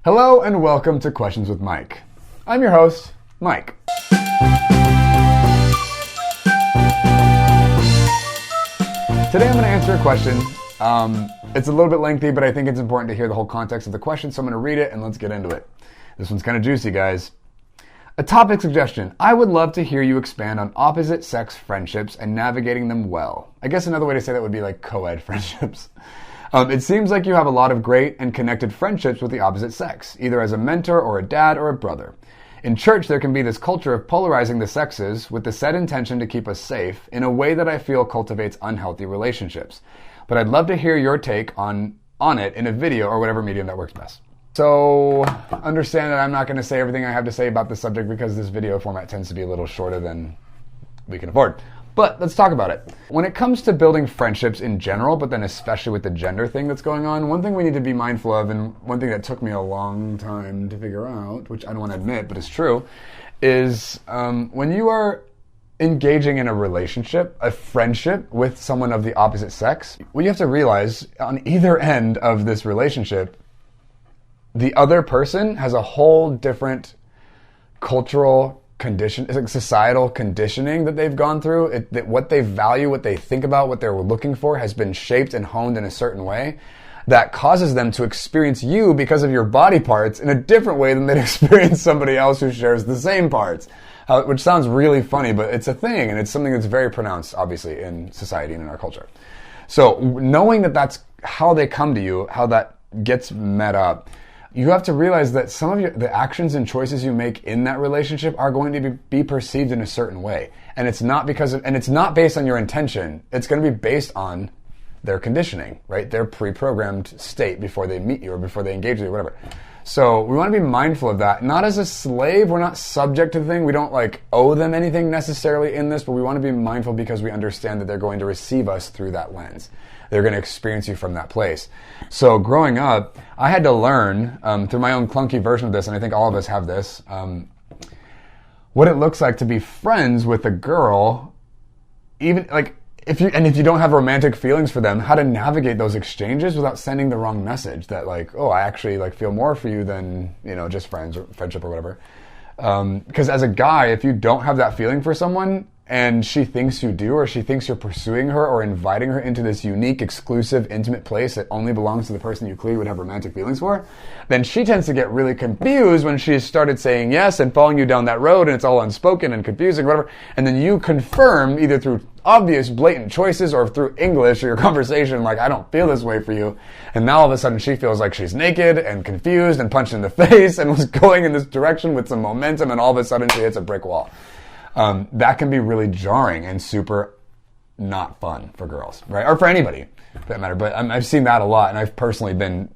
Hello and welcome to Questions with Mike. I'm your host, Mike. Today I'm going to answer a question. It's a little bit lengthy, but I think it's important to hear the whole context of the question, so I'm going to read it and let's get into it. This one's kind of juicy, guys. A topic suggestion. I would love to hear you expand on opposite sex friendships and navigating them well. I guess another way to say that would be like co-ed friendships. It seems like you have a lot of great and connected friendships with the opposite sex, either as a mentor or a dad or a brother. In church, there can be this culture of polarizing the sexes with the set intention to keep us safe in a way that I feel cultivates unhealthy relationships. But I'd love to hear your take on it in a video or whatever medium that works best. So understand that I'm not going to say everything I have to say about this subject because this video format tends to be a little shorter than we can afford. But let's talk about it. When it comes to building friendships in general, but then especially with the gender thing that's going on, one thing we need to be mindful of, and one thing that took me a long time to figure out, which I don't want to admit, but it's true, is when you are engaging in a relationship, a friendship with someone of the opposite sex, what you have to realize on either end of this relationship, the other person has a whole different cultural condition, it's like societal conditioning that they've gone through. That what they value, what they think about, what they're looking for has been shaped and honed in a certain way that causes them to experience you because of your body parts in a different way than they'd experience somebody else who shares the same parts. Which sounds really funny, but it's a thing, and it's something that's very pronounced, obviously, in society and in our culture. So knowing that that's how they come to you, how that gets met up, you have to realize that some of the actions and choices you make in that relationship are going to be perceived in a certain way. And it's not it's not based on your intention. It's going to be based on their conditioning, right? Their pre-programmed state before they meet you or before they engage with you or whatever. So we want to be mindful of that. Not as a slave. We're not subject to the thing. We don't owe them anything necessarily in this, but we want to be mindful because we understand that they're going to receive us through that lens. They're going to experience you from that place. So growing up, I had to learn through my own clunky version of this, and I think all of us have this, what it looks like to be friends with a girl, even if you don't have romantic feelings for them, how to navigate those exchanges without sending the wrong message that I actually feel more for you than just friends or friendship or whatever. Because as a guy, if you don't have that feeling for someone, and she thinks you do, or she thinks you're pursuing her or inviting her into this unique, exclusive, intimate place that only belongs to the person you clearly would have romantic feelings for, then she tends to get really confused when she's started saying yes and following you down that road and it's all unspoken and confusing, whatever. And then you confirm either through obvious, blatant choices or through English or your conversation, I don't feel this way for you. And now all of a sudden she feels like she's naked and confused and punched in the face and was going in this direction with some momentum, and all of a sudden she hits a brick wall. That can be really jarring and super not fun for girls, right? Or for anybody, for that matter. But I've seen that a lot, and I've personally been,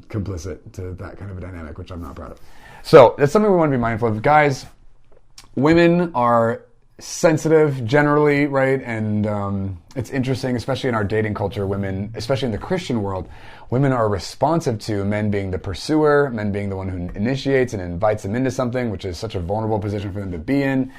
complicit to that kind of a dynamic, which I'm not proud of. So that's something we want to be mindful of. Guys, women are sensitive generally, right? And it's interesting, especially in our dating culture, women, especially in the Christian world, women are responsive to men being the pursuer, men being the one who initiates and invites them into something, which is such a vulnerable position for them to be in.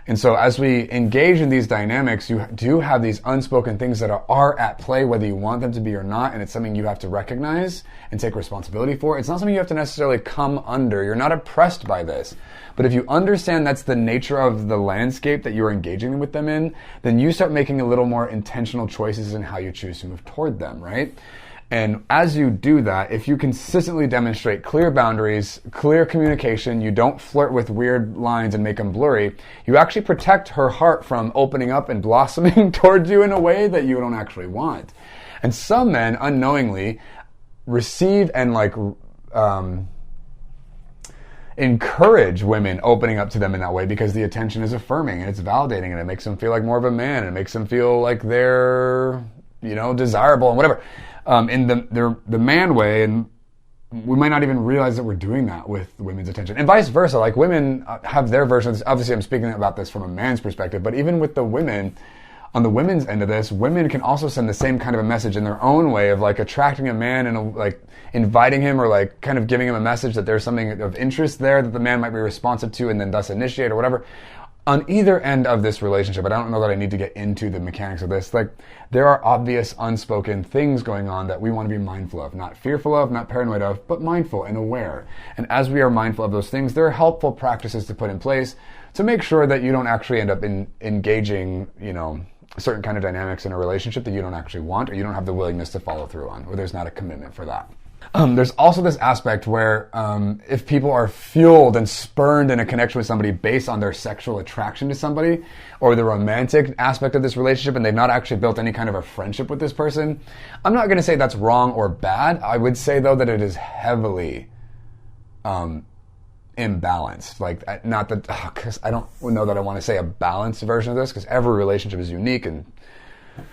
And so as we engage in these dynamics, you do have these unspoken things that are at play, whether you want them to be or not, and it's something you have to recognize and take responsibility for. It's not something you have to necessarily come under. You're not oppressed by this. But if you understand that's the nature of the landscape that you're engaging with them in, then you start making a little more intentional choices in how you choose to move toward them, right? And as you do that, if you consistently demonstrate clear boundaries, clear communication, you don't flirt with weird lines and make them blurry, you actually protect her heart from opening up and blossoming towards you in a way that you don't actually want. And some men unknowingly receive and encourage women opening up to them in that way because the attention is affirming and it's validating and it makes them feel like more of a man and it makes them feel like they're, desirable and whatever. In the man way, and we might not even realize that we're doing that with women's attention. And vice versa, women have their versions. Obviously, I'm speaking about this from a man's perspective, but even with the women, on the women's end of this, women can also send the same kind of a message in their own way of attracting a man and inviting him or kind of giving him a message that there's something of interest there that the man might be responsive to and then thus initiate or whatever. on either end of this relationship, and I don't know that I need to get into the mechanics of this, like there are obvious unspoken things going on that we want to be mindful of, not fearful of, not paranoid of, but mindful and aware. And as we are mindful of those things, there are helpful practices to put in place to make sure that you don't actually end up engaging, certain kind of dynamics in a relationship that you don't actually want, or you don't have the willingness to follow through on, or there's not a commitment for that. There's also this aspect where if people are fueled and spurned in a connection with somebody based on their sexual attraction to somebody or the romantic aspect of this relationship, and they've not actually built any kind of a friendship with this person, I'm not going to say that's wrong or bad. I would say, though, that it is heavily imbalanced. Like, not that, because I don't know that I want to say a balanced version of this, because every relationship is unique and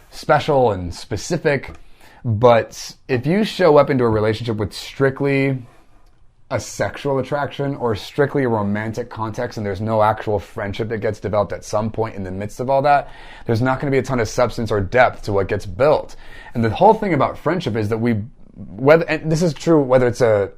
special and specific. But if you show up into a relationship with strictly a sexual attraction or strictly a romantic context, and there's no actual friendship that gets developed at some point in the midst of all that, there's not going to be a ton of substance or depth to what gets built. And the whole thing about friendship is that and this is true whether it's a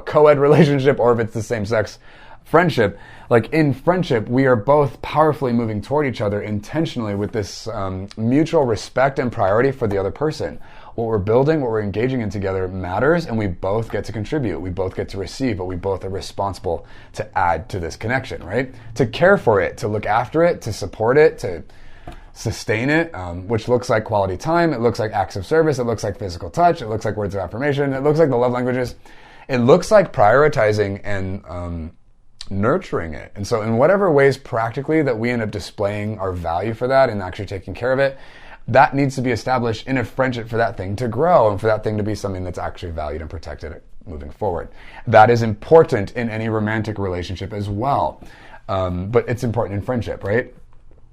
co-ed relationship or if it's the same sex friendship. Like in friendship, we are both powerfully moving toward each other intentionally with this mutual respect and priority for the other person. What we're building, what we're engaging in together matters, and we both get to contribute. We both get to receive, but we both are responsible to add to this connection, right? To care for it, to look after it, to support it, to sustain it, which looks like quality time. It looks like acts of service. It looks like physical touch. It looks like words of affirmation. It looks like the love languages. It looks like prioritizing and nurturing it. And so in whatever ways practically that we end up displaying our value for that and actually taking care of it, that needs to be established in a friendship for that thing to grow and for that thing to be something that's actually valued and protected moving forward. That is important in any romantic relationship as well. But it's important in friendship, right?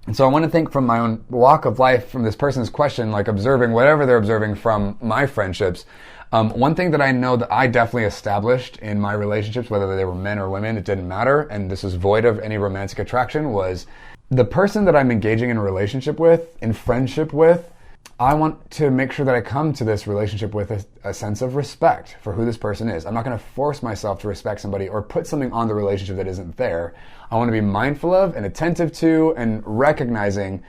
And so I want to think from my own walk of life, from this person's question, like observing whatever they're observing from my friendships. One thing that I know that I definitely established in my relationships, whether they were men or women, it didn't matter, and this is void of any romantic attraction, was the person that I'm engaging in a relationship with, in friendship with, I want to make sure that I come to this relationship with a sense of respect for who this person is. I'm not going to force myself to respect somebody or put something on the relationship that isn't there. I want to be mindful of and attentive to and recognizing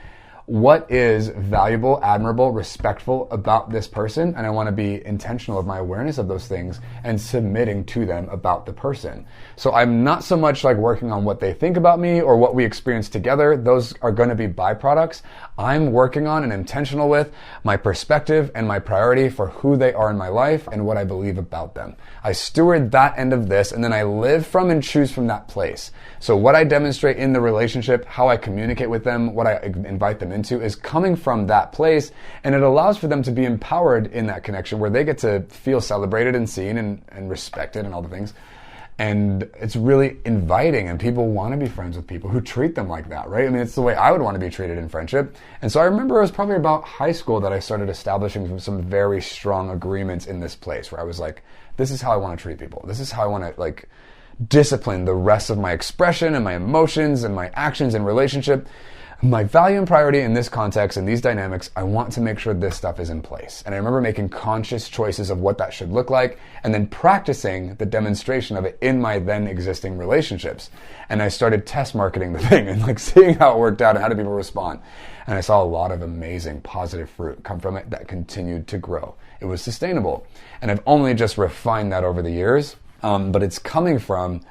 what is valuable, admirable, respectful about this person, and I want to be intentional of my awareness of those things and submitting to them about the person. So I'm not so much like working on what they think about me or what we experience together. Those are going to be byproducts. I'm working on and intentional with my perspective and my priority for who they are in my life and what I believe about them. I steward that end of this, and then I live from and choose from that place. So what I demonstrate in the relationship, how I communicate with them, what I invite them into is coming from that place, and it allows for them to be empowered in that connection where they get to feel celebrated and seen and respected and all the things. And it's really inviting, and people want to be friends with people who treat them like that, right? I mean, it's the way I would want to be treated in friendship. And so I remember it was probably about high school that I started establishing some very strong agreements in this place where I was like, this is how I want to treat people. This is how I want to like discipline the rest of my expression and my emotions and my actions in relationship. My value and priority in this context and these dynamics, I want to make sure this stuff is in place. And I remember making conscious choices of what that should look like and then practicing the demonstration of it in my then existing relationships. And I started test marketing the thing and like seeing how it worked out and how do people respond. And I saw a lot of amazing positive fruit come from it that continued to grow. It was sustainable. And I've only just refined that over the years. But it's coming from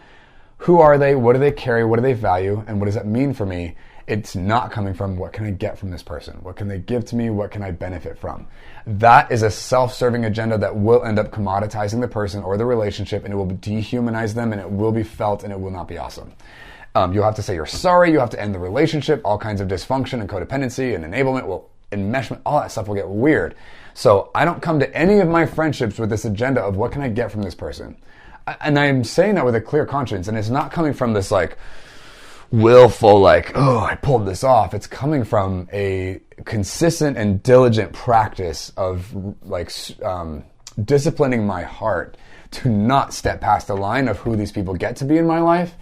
who are they, what do they carry, what do they value, and what does that mean for me? It's not coming from what can I get from this person? What can they give to me? What can I benefit from? That is a self-serving agenda that will end up commoditizing the person or the relationship, and it will dehumanize them, and it will be felt, and it will not be awesome. You'll have to say you're sorry. You have to end the relationship. All kinds of dysfunction and codependency and enablement enmeshment, all that stuff will get weird. So I don't come to any of my friendships with this agenda of what can I get from this person? And I'm saying that with a clear conscience, and it's not coming from this like willful, like, oh, I pulled this off. It's coming from a consistent and diligent practice of like disciplining my heart to not step past the line of who these people get to be in my life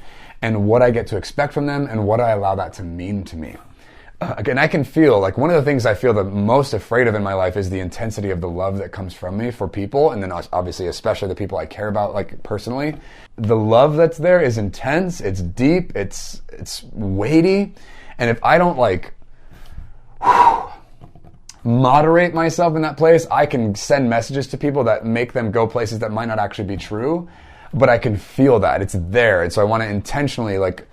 and what I get to expect from them and what I allow that to mean to me. again, I can feel, like, one of the things I feel the most afraid of in my life is the intensity of the love that comes from me for people, and then obviously especially the people I care about, like, personally. The love that's there is intense, it's deep, it's weighty, and if I don't, like, moderate myself in that place, I can send messages to people that make them go places that might not actually be true, but I can feel that, it's there, and so I want to intentionally, like,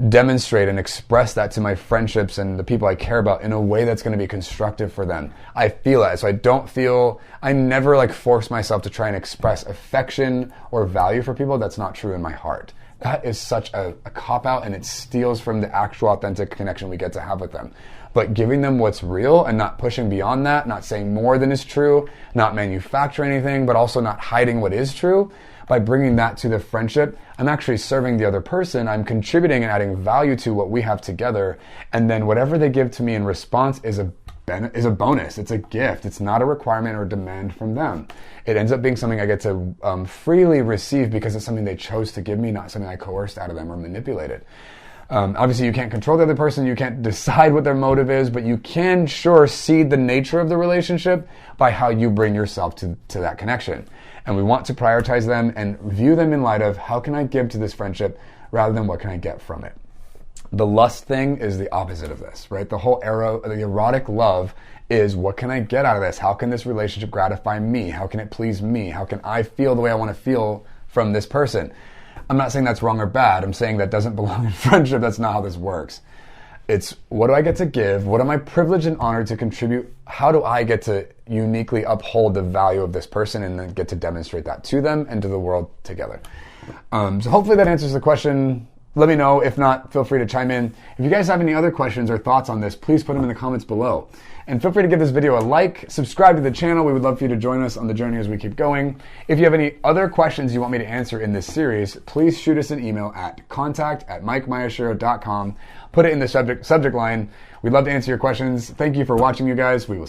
demonstrate and express that to my friendships and the people I care about in a way that's going to be constructive for them. I feel that. So I never like force myself to try and express affection or value for people that's not true in my heart. That is such a cop-out, and it steals from the actual authentic connection we get to have with them. But giving them what's real and not pushing beyond that, not saying more than is true, not manufacturing anything, but also not hiding what is true, by bringing that to the friendship, I'm actually serving the other person. I'm contributing and adding value to what we have together. And then whatever they give to me in response is a bonus. It's a gift. It's not a requirement or demand from them. It ends up being something I get to freely receive because it's something they chose to give me, not something I coerced out of them or manipulated. Obviously, you can't control the other person. You can't decide what their motive is, but you can sure see the nature of the relationship by how you bring yourself to that connection. And we want to prioritize them and view them in light of how can I give to this friendship rather than what can I get from it. The lust thing is the opposite of this, right? The erotic love is what can I get out of this? How can this relationship gratify me? How can it please me? How can I feel the way I want to feel from this person? I'm not saying that's wrong or bad. I'm saying that doesn't belong in friendship. That's not how this works. It's what do I get to give? What am I privileged and honored to contribute? How do I get to uniquely uphold the value of this person and then get to demonstrate that to them and to the world together? So hopefully that answers the question. Let me know. If not, feel free to chime in. If you guys have any other questions or thoughts on this, please put them in the comments below. And feel free to give this video a like, subscribe to the channel. We would love for you to join us on the journey as we keep going. If you have any other questions you want me to answer in this series, please shoot us an email at contact@mikemayashiro.com. Put it in the subject line. We'd love to answer your questions. Thank you for watching, you guys. We will